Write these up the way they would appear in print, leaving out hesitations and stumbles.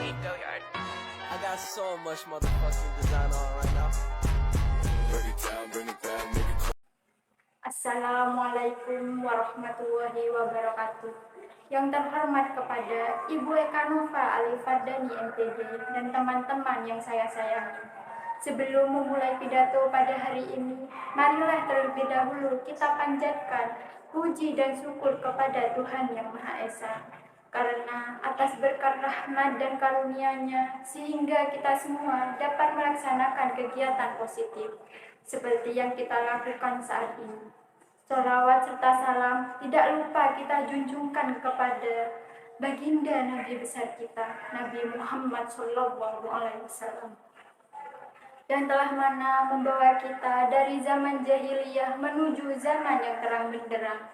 I got so much motherfucking design on right now. Assalamualaikum warahmatullahi wabarakatuh. Yang terhormat kepada Ibu Eka Nova Alifardani MTG dan teman-teman yang saya sayangi. Sebelum memulai pidato pada hari ini, marilah terlebih dahulu kita panjatkan puji dan syukur kepada Tuhan Yang Maha Esa. Karena atas berkat rahmat dan karunia-Nya, sehingga kita semua dapat melaksanakan kegiatan positif seperti yang kita lakukan saat ini. Sholawat serta salam tidak lupa kita junjungkan kepada baginda Nabi besar kita, Nabi Muhammad SAW, yang telah mana membawa kita dari zaman jahiliyah menuju zaman yang terang benderang.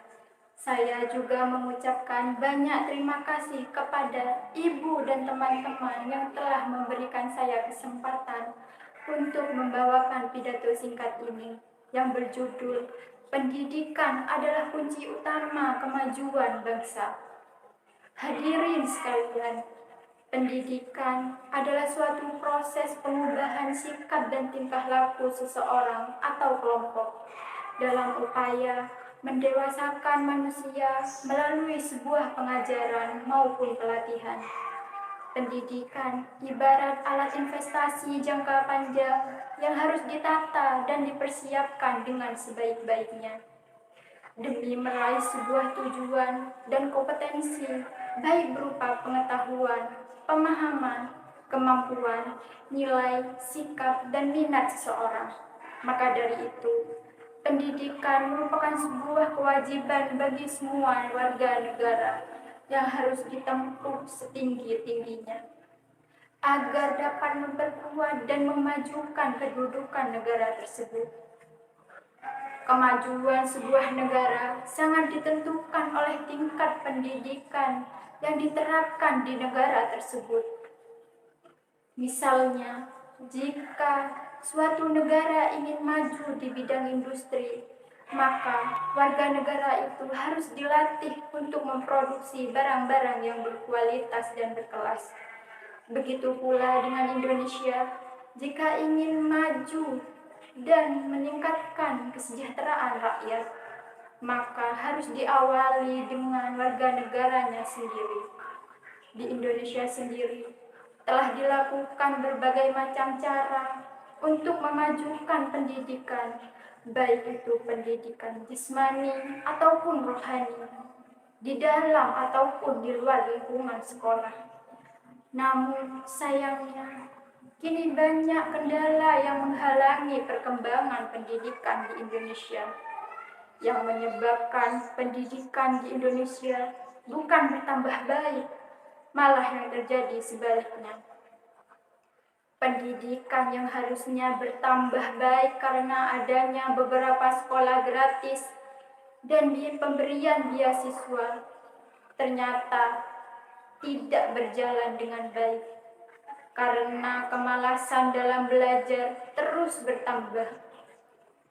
Saya juga mengucapkan banyak terima kasih kepada ibu dan teman-teman yang telah memberikan saya kesempatan untuk membawakan pidato singkat ini yang berjudul Pendidikan adalah kunci utama kemajuan bangsa. Hadirin sekalian, pendidikan adalah suatu proses pengubahan sikap dan tingkah laku seseorang atau kelompok dalam upaya mendewasakan manusia melalui sebuah pengajaran maupun pelatihan. Pendidikan ibarat alat investasi jangka panjang yang harus ditata dan dipersiapkan dengan sebaik-baiknya demi meraih sebuah tujuan dan kompetensi, baik berupa pengetahuan, pemahaman, kemampuan, nilai, sikap, dan minat seseorang. Maka dari itu, pendidikan merupakan sebuah kewajiban bagi semua warga negara yang harus ditempuh setinggi-tingginya agar dapat memperkuat dan memajukan kedudukan negara tersebut. Kemajuan sebuah negara sangat ditentukan oleh tingkat pendidikan yang diterapkan di negara tersebut. Misalnya, jika suatu negara ingin maju di bidang industri, maka warga negara itu harus dilatih untuk memproduksi barang-barang yang berkualitas dan berkelas. Begitu pula dengan Indonesia, jika ingin maju dan meningkatkan kesejahteraan rakyat, maka harus diawali dengan warga negaranya sendiri. Di Indonesia sendiri telah dilakukan berbagai macam cara untuk memajukan pendidikan, baik itu pendidikan jasmani ataupun rohani, di dalam ataupun di luar lingkungan sekolah. Namun sayangnya, kini banyak kendala yang menghalangi perkembangan pendidikan di Indonesia, yang menyebabkan pendidikan di Indonesia bukan bertambah baik, malah yang terjadi sebaliknya. Pendidikan yang harusnya bertambah baik karena adanya beberapa sekolah gratis dan pemberian beasiswa ternyata tidak berjalan dengan baik karena kemalasan dalam belajar terus bertambah.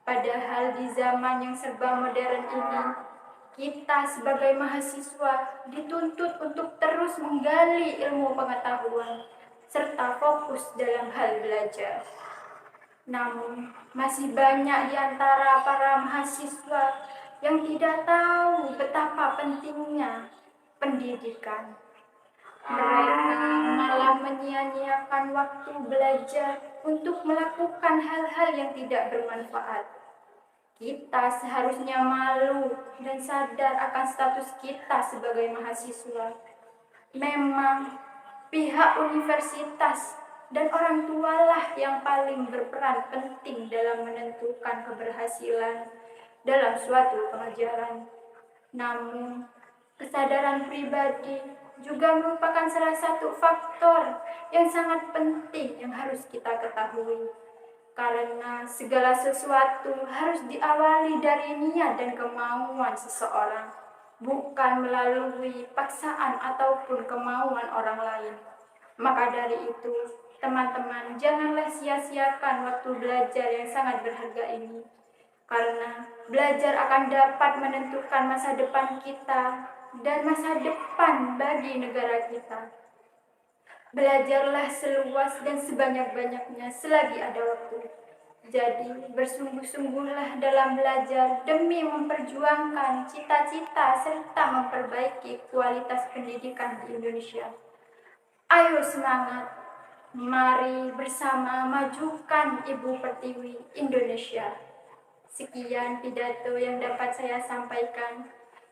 Padahal di zaman yang serba modern ini, kita sebagai mahasiswa dituntut untuk terus menggali ilmu pengetahuan serta fokus dalam hal belajar. Namun, masih banyak di antara para mahasiswa yang tidak tahu betapa pentingnya pendidikan. Mereka malah menyia-nyiakan waktu belajar untuk melakukan hal-hal yang tidak bermanfaat. Kita seharusnya malu dan sadar akan status kita sebagai mahasiswa. Memang pihak universitas dan orang tualah yang paling berperan penting dalam menentukan keberhasilan dalam suatu pengajaran. Namun, kesadaran pribadi juga merupakan salah satu faktor yang sangat penting yang harus kita ketahui. Karena segala sesuatu harus diawali dari niat dan kemauan seseorang, bukan melalui paksaan ataupun kemauan orang lain. Maka dari itu, teman-teman, janganlah sia-siakan waktu belajar yang sangat berharga ini. Karena belajar akan dapat menentukan masa depan kita dan masa depan bagi negara kita. Belajarlah seluas dan sebanyak-banyaknya selagi ada waktu. Jadi, bersungguh-sungguhlah dalam belajar demi memperjuangkan cita-cita serta memperbaiki kualitas pendidikan di Indonesia. Ayo semangat, mari bersama majukan Ibu Pertiwi Indonesia. Sekian pidato yang dapat saya sampaikan.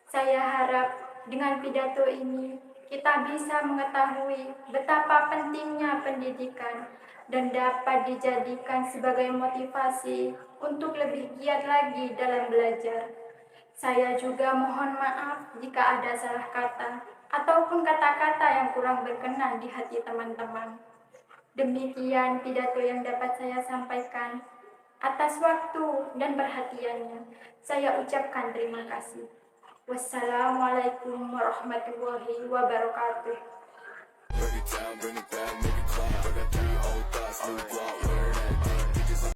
Saya harap dengan pidato ini kita bisa mengetahui betapa pentingnya pendidikan dan dapat dijadikan sebagai motivasi untuk lebih giat lagi dalam belajar. Saya juga mohon maaf jika ada salah kata ataupun kata-kata yang kurang berkenan di hati teman-teman. Demikian pidato yang dapat saya sampaikan. Atas waktu dan perhatiannya, saya ucapkan terima kasih. Wassalamualaikum warahmatullahi wabarakatuh.